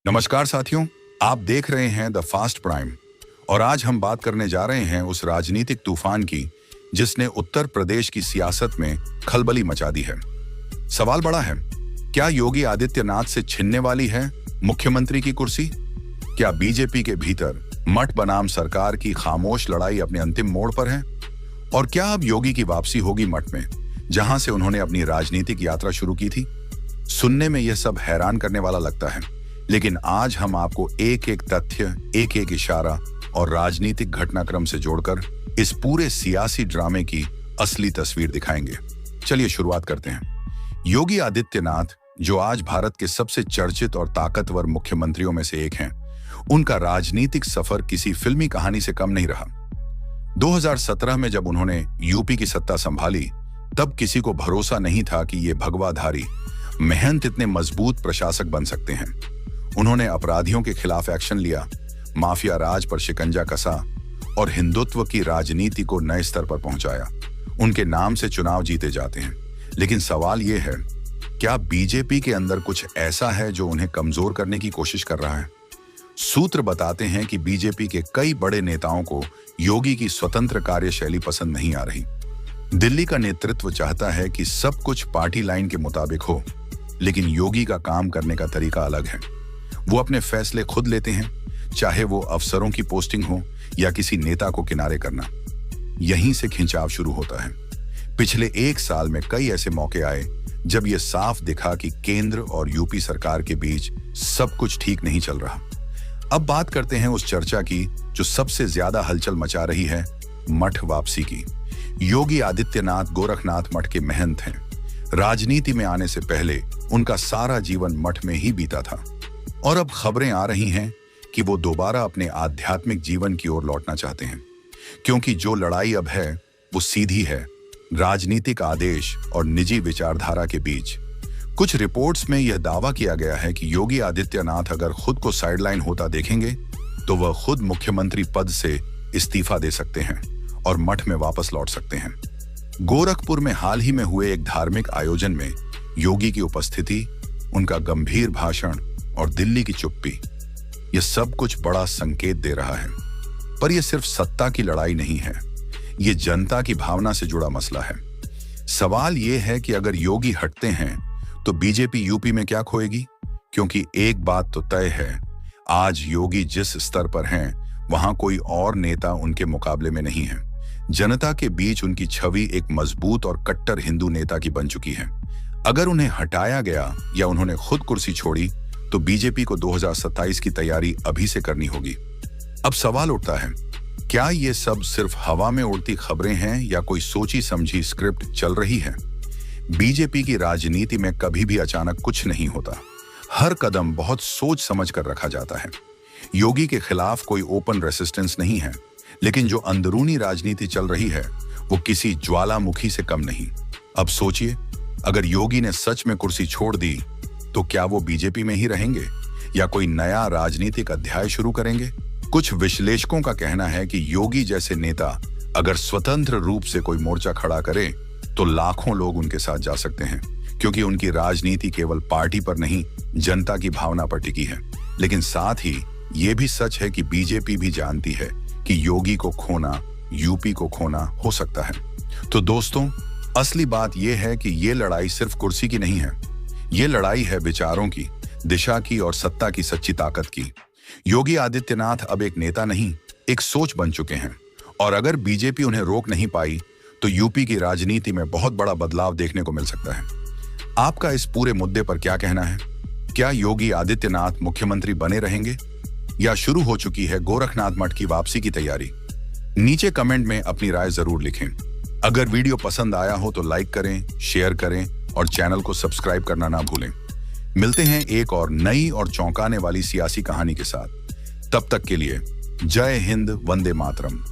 नमस्कार साथियों, आप देख रहे हैं द फास्ट प्राइम और आज हम बात करने जा रहे हैं उस राजनीतिक तूफान की जिसने उत्तर प्रदेश की सियासत में खलबली मचा दी है। सवाल बड़ा है, क्या योगी आदित्यनाथ से छिनने वाली है मुख्यमंत्री की कुर्सी? क्या बीजेपी के भीतर मठ बनाम सरकार की खामोश लड़ाई अपने अंतिम मोड़ पर है? और क्या अब योगी की वापसी होगी मठ में, जहां से उन्होंने अपनी राजनीतिक यात्रा शुरू की थी? सुनने में यह सब हैरान करने वाला लगता है, लेकिन आज हम आपको एक एक तथ्य, एक एक इशारा और राजनीतिक घटनाक्रम से जोड़कर इस पूरे सियासी ड्रामे की असली तस्वीर दिखाएंगे। चलिए शुरुआत करते हैं। योगी आदित्यनाथ, जो आज भारत के सबसे चर्चित और ताकतवर मुख्यमंत्रियों में से एक हैं, उनका राजनीतिक सफर किसी फिल्मी कहानी से कम नहीं रहा। 2017 में जब उन्होंने यूपी की सत्ता संभाली, तब किसी को भरोसा नहीं था कि ये भगवाधारी महंत इतने मजबूत प्रशासक बन सकते हैं। उन्होंने अपराधियों के खिलाफ एक्शन लिया, माफिया राज पर शिकंजा कसा और हिंदुत्व की राजनीति को नए स्तर पर पहुंचाया। उनके नाम से चुनाव जीते जाते हैं, लेकिन सवाल यह है, क्या बीजेपी के अंदर कुछ ऐसा है जो उन्हें कमजोर करने की कोशिश कर रहा है? सूत्र बताते हैं कि बीजेपी के कई बड़े नेताओं को योगी की स्वतंत्र कार्यशैली पसंद नहीं आ रही। दिल्ली का नेतृत्व चाहता है कि सब कुछ पार्टी लाइन के मुताबिक हो, लेकिन योगी का काम करने का तरीका अलग है। वो अपने फैसले खुद लेते हैं, चाहे वो अफसरों की पोस्टिंग हो या किसी नेता को किनारे करना। यहीं से खिंचाव शुरू होता है। पिछले एक साल में कई ऐसे मौके आए जब यह साफ दिखा कि केंद्र और यूपी सरकार के बीच सब कुछ ठीक नहीं चल रहा। अब बात करते हैं उस चर्चा की जो सबसे ज्यादा हलचल मचा रही है, मठ वापसी की। योगी आदित्यनाथ गोरखनाथ मठ के महंत हैं। राजनीति में आने से पहले उनका सारा जीवन मठ में ही बीता था और अब खबरें आ रही हैं कि वो दोबारा अपने आध्यात्मिक जीवन की ओर लौटना चाहते हैं, क्योंकि जो लड़ाई अब है वो सीधी है, राजनीतिक आदेश और निजी विचारधारा के बीच। कुछ रिपोर्ट्स में यह दावा किया गया है कि योगी आदित्यनाथ अगर खुद को साइडलाइन होता देखेंगे तो वह खुद मुख्यमंत्री पद से इस्तीफा दे सकते हैं और मठ में वापस लौट सकते हैं। गोरखपुर में हाल ही में हुए एक धार्मिक आयोजन में योगी की उपस्थिति, उनका गंभीर भाषण और दिल्ली की चुप्पी, यह सब कुछ बड़ा संकेत दे रहा है। पर यह सिर्फ सत्ता की लड़ाई नहीं है, यह जनता की भावना से जुड़ा मसला है। सवाल यह है कि अगर योगी हटते हैं तो बीजेपी यूपी में क्या खोएगी? क्योंकि एक बात तो तय है, आज योगी जिस स्तर पर हैं, वहां कोई और नेता उनके मुकाबले में नहीं है। जनता के बीच उनकी छवि एक मजबूत और कट्टर हिंदू नेता की बन चुकी है। अगर उन्हें हटाया गया या उन्होंने खुद कुर्सी छोड़ी तो बीजेपी को 2027 की तैयारी अभी से करनी होगी। अब सवाल उठता है, क्या ये सब सिर्फ हवा में उड़ती खबरें हैं या कोई सोची समझी स्क्रिप्ट चल रही है? बीजेपी की राजनीति में कभी भी अचानक कुछ नहीं होता। हर कदम बहुत सोच समझ कर रखा जाता है। योगी के खिलाफ कोई ओपन रेसिस्टेंस नहीं है, लेकिन जो अंदरूनी राजनीति चल रही है वो किसी ज्वालामुखी से कम नहीं। अब सोचिए, अगर योगी ने सच में कुर्सी छोड़ दी तो क्या वो बीजेपी में ही रहेंगे या कोई नया राजनीतिक अध्याय शुरू करेंगे? कुछ विश्लेषकों का कहना है कि योगी जैसे नेता अगर स्वतंत्र रूप से कोई मोर्चा खड़ा करे तो लाखों लोग उनके साथ जा सकते हैं, क्योंकि उनकी राजनीति केवल पार्टी पर नहीं, जनता की भावना पर टिकी है। लेकिन साथ ही ये भी सच है कि बीजेपी भी जानती है कि योगी को खोना यूपी को खोना हो सकता है। तो दोस्तों, असली बात यह है कि ये लड़ाई सिर्फ कुर्सी की नहीं है, ये लड़ाई है विचारों की, दिशा की और सत्ता की सच्ची ताकत की। योगी आदित्यनाथ अब एक नेता नहीं, एक सोच बन चुके हैं और अगर बीजेपी उन्हें रोक नहीं पाई तो यूपी की राजनीति में बहुत बड़ा बदलाव देखने को मिल सकता है। आपका इस पूरे मुद्दे पर क्या कहना है? क्या योगी आदित्यनाथ मुख्यमंत्री बने रहेंगे या शुरू हो चुकी है गोरखनाथ मठ की वापसी की तैयारी? नीचे कमेंट में अपनी राय जरूर लिखें। अगर वीडियो पसंद आया हो तो लाइक करें, शेयर करें और चैनल को सब्सक्राइब करना ना भूलें। मिलते हैं एक और नई और चौंकाने वाली सियासी कहानी के साथ। तब तक के लिए जय हिंद, वंदे मातरम।